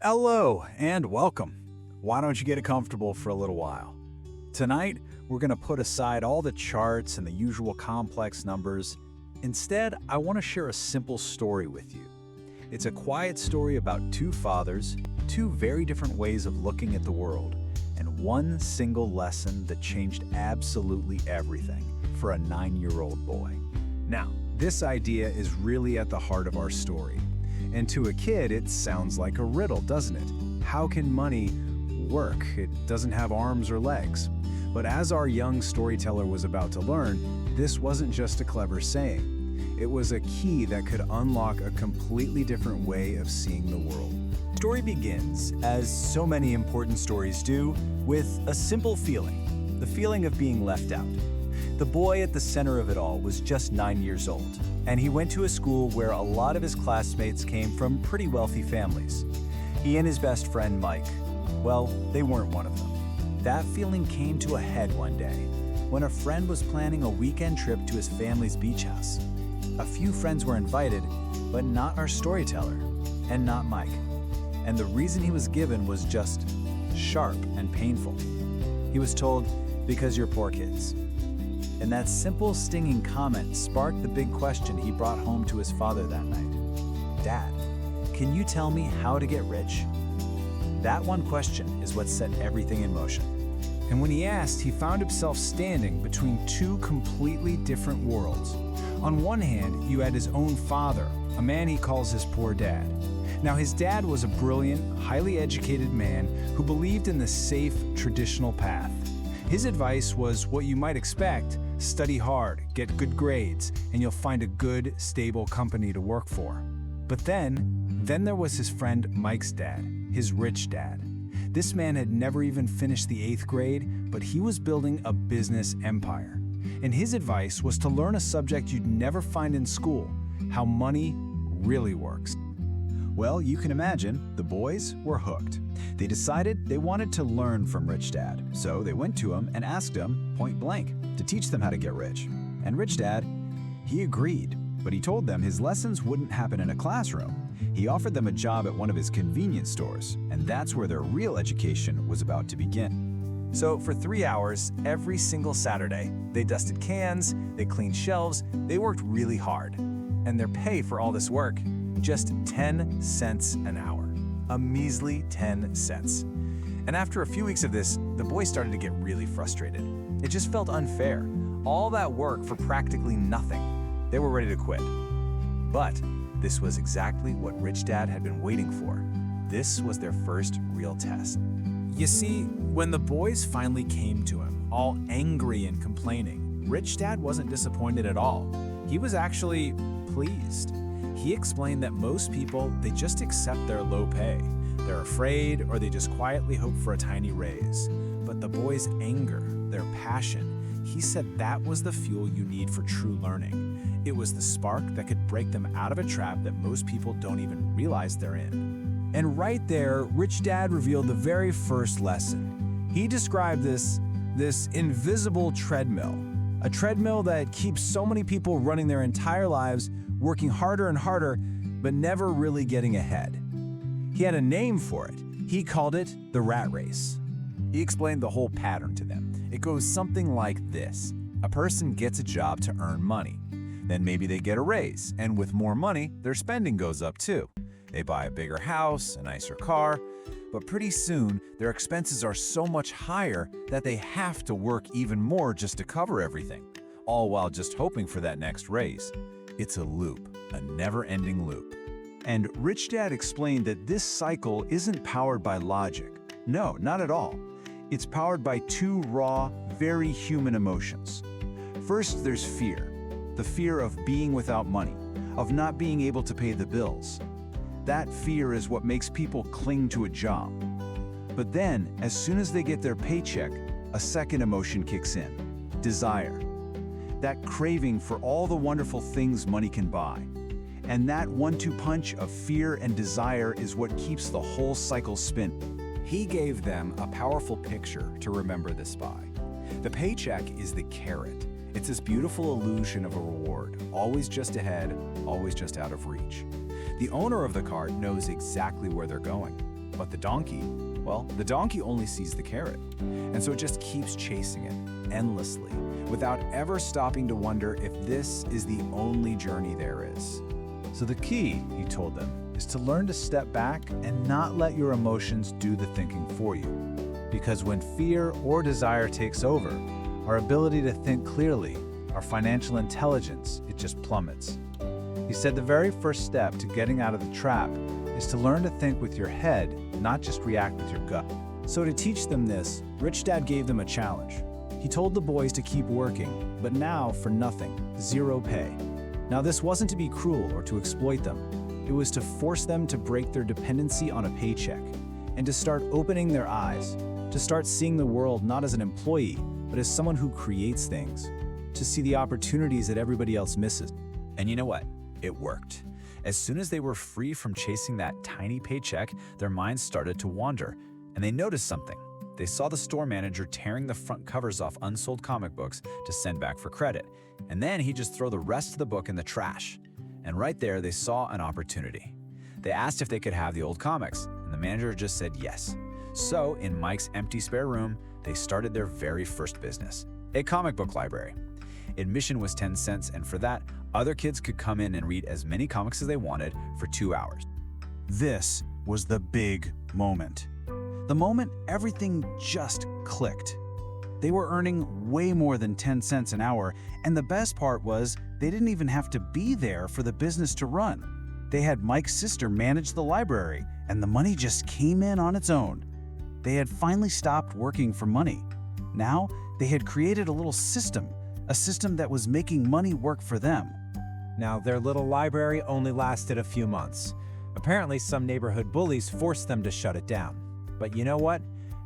Hello and welcome. Why don't you get comfortable for a little while? Tonight, we're going to put aside all the charts and the usual complex numbers. Instead, I want to share a simple story with you. It's a quiet story about two fathers, two very different ways of looking at the world, and one single lesson that changed absolutely everything for a 9-year-old boy. Now, this idea is really at the heart of our story. And to a kid, it sounds like a riddle, doesn't it? How can money work? It doesn't have arms or legs. But as our young storyteller was about to learn, this wasn't just a clever saying. It was a key that could unlock a completely different way of seeing the world. The story begins, as so many important stories do, with a simple feeling, the feeling of being left out. The boy at the center of it all was just 9 years old, and he went to a school where a lot of his classmates came from pretty wealthy families. He and his best friend, Mike, well, they weren't one of them. That feeling came to a head one day when a friend was planning a weekend trip to his family's beach house. A few friends were invited, but not our storyteller, and not Mike. And the reason he was given was just sharp and painful. He was told, "Because you're poor kids." And that simple, stinging comment sparked the big question he brought home to his father that night. "Dad, can you tell me how to get rich?" That one question is what set everything in motion. And when he asked, he found himself standing between two completely different worlds. On one hand, you had his own father, a man he calls his poor dad. Now, his dad was a brilliant, highly educated man who believed in the safe, traditional path. His advice was what you might expect: study hard, get good grades, and you'll find a good, stable company to work for. But then there was his friend Mike's dad, his rich dad. This man had never even finished the 8th grade, but he was building a business empire. And his advice was to learn a subject you'd never find in school: how money really works. Well, you can imagine, the boys were hooked. They decided they wanted to learn from Rich Dad, so they went to him and asked him, point blank, to teach them how to get rich. And Rich Dad, he agreed, but he told them his lessons wouldn't happen in a classroom. He offered them a job at one of his convenience stores, and that's where their real education was about to begin. So for 3 hours, every single Saturday, they dusted cans, they cleaned shelves, they worked really hard. And their pay for all this work, just 10 cents an hour. A measly 10 cents. And after a few weeks of this, the boys started to get really frustrated. It just felt unfair. All that work for practically nothing. They were ready to quit. But this was exactly what Rich Dad had been waiting for. This was their first real test. You see, when the boys finally came to him, all angry and complaining, Rich Dad wasn't disappointed at all. He was actually pleased. He explained that most people, they just accept their low pay. They're afraid, or they just quietly hope for a tiny raise. But the boys' anger, their passion, he said that was the fuel you need for true learning. It was the spark that could break them out of a trap that most people don't even realize they're in. And right there, Rich Dad revealed the very first lesson. He described this invisible treadmill, a treadmill that keeps so many people running their entire lives, working harder and harder, but never really getting ahead. He had a name for it. He called it the rat race. He explained the whole pattern to them. It goes something like this. A person gets a job to earn money. Then maybe they get a raise, and with more money, their spending goes up too. They buy a bigger house, a nicer car, but pretty soon, their expenses are so much higher that they have to work even more just to cover everything, all while just hoping for that next raise. It's a loop, a never-ending loop. And Rich Dad explained that this cycle isn't powered by logic. No, not at all. It's powered by two raw, very human emotions. First, there's fear. The fear of being without money, of not being able to pay the bills. That fear is what makes people cling to a job. But then, as soon as they get their paycheck, a second emotion kicks in: desire. That craving for all the wonderful things money can buy. And that 1-2 punch of fear and desire is what keeps the whole cycle spinning. He gave them a powerful picture to remember this by. The paycheck is the carrot. It's this beautiful illusion of a reward, always just ahead, always just out of reach. The owner of the cart knows exactly where they're going. But the donkey, well, the donkey only sees the carrot. And so it just keeps chasing it endlessly, without ever stopping to wonder if this is the only journey there is. So the key, he told them, is to learn to step back and not let your emotions do the thinking for you. Because when fear or desire takes over, our ability to think clearly, our financial intelligence, it just plummets. He said the very first step to getting out of the trap is to learn to think with your head, not just react with your gut. So to teach them this, Rich Dad gave them a challenge. He told the boys to keep working, but now for nothing, zero pay. Now this wasn't to be cruel or to exploit them. It was to force them to break their dependency on a paycheck and to start opening their eyes, to start seeing the world not as an employee, but as someone who creates things, to see the opportunities that everybody else misses. And you know what? It worked. As soon as they were free from chasing that tiny paycheck, their minds started to wander, and they noticed something. They saw the store manager tearing the front covers off unsold comic books to send back for credit, and then he'd just throw the rest of the book in the trash. And right there, they saw an opportunity. They asked if they could have the old comics, and the manager just said yes. So, in Mike's empty spare room, they started their very first business, a comic book library. Admission was 10 cents, and for that, other kids could come in and read as many comics as they wanted for 2 hours. This was the big moment. The moment everything just clicked. They were earning way more than 10 cents an hour, and the best part was they didn't even have to be there for the business to run. They had Mike's sister manage the library, and the money just came in on its own. They had finally stopped working for money. Now, they had created a little system, a system that was making money work for them. Now, their little library only lasted a few months. Apparently, some neighborhood bullies forced them to shut it down. But you know what?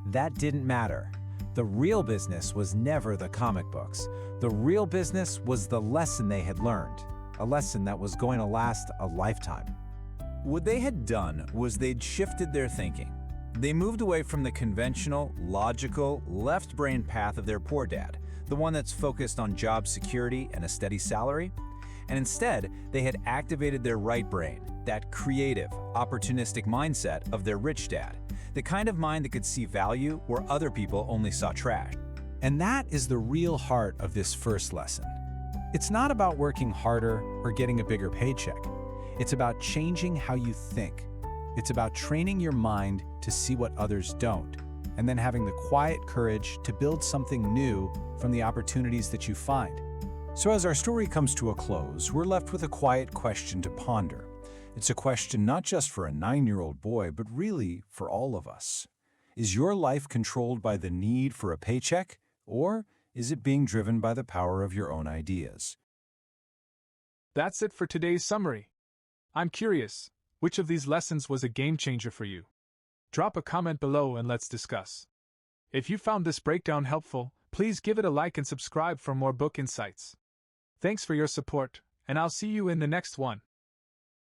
That didn't matter. The real business was never the comic books. The real business was the lesson they had learned, a lesson that was going to last a lifetime. What they had done was they'd shifted their thinking. They moved away from the conventional, logical, left-brain path of their poor dad, the one that's focused on job security and a steady salary, and instead, they had activated their right brain, that creative, opportunistic mindset of their rich dad, the kind of mind that could see value where other people only saw trash. And that is the real heart of this first lesson. It's not about working harder or getting a bigger paycheck. It's about changing how you think. It's about training your mind to see what others don't, and then having the quiet courage to build something new from the opportunities that you find. So as our story comes to a close, we're left with a quiet question to ponder. It's a question not just for a 9-year-old boy, but really for all of us. Is your life controlled by the need for a paycheck, or is it being driven by the power of your own ideas? That's it for today's summary. I'm curious, which of these lessons was a game changer for you? Drop a comment below and let's discuss. If you found this breakdown helpful, please give it a like and subscribe for more book insights. Thanks for your support, and I'll see you in the next one.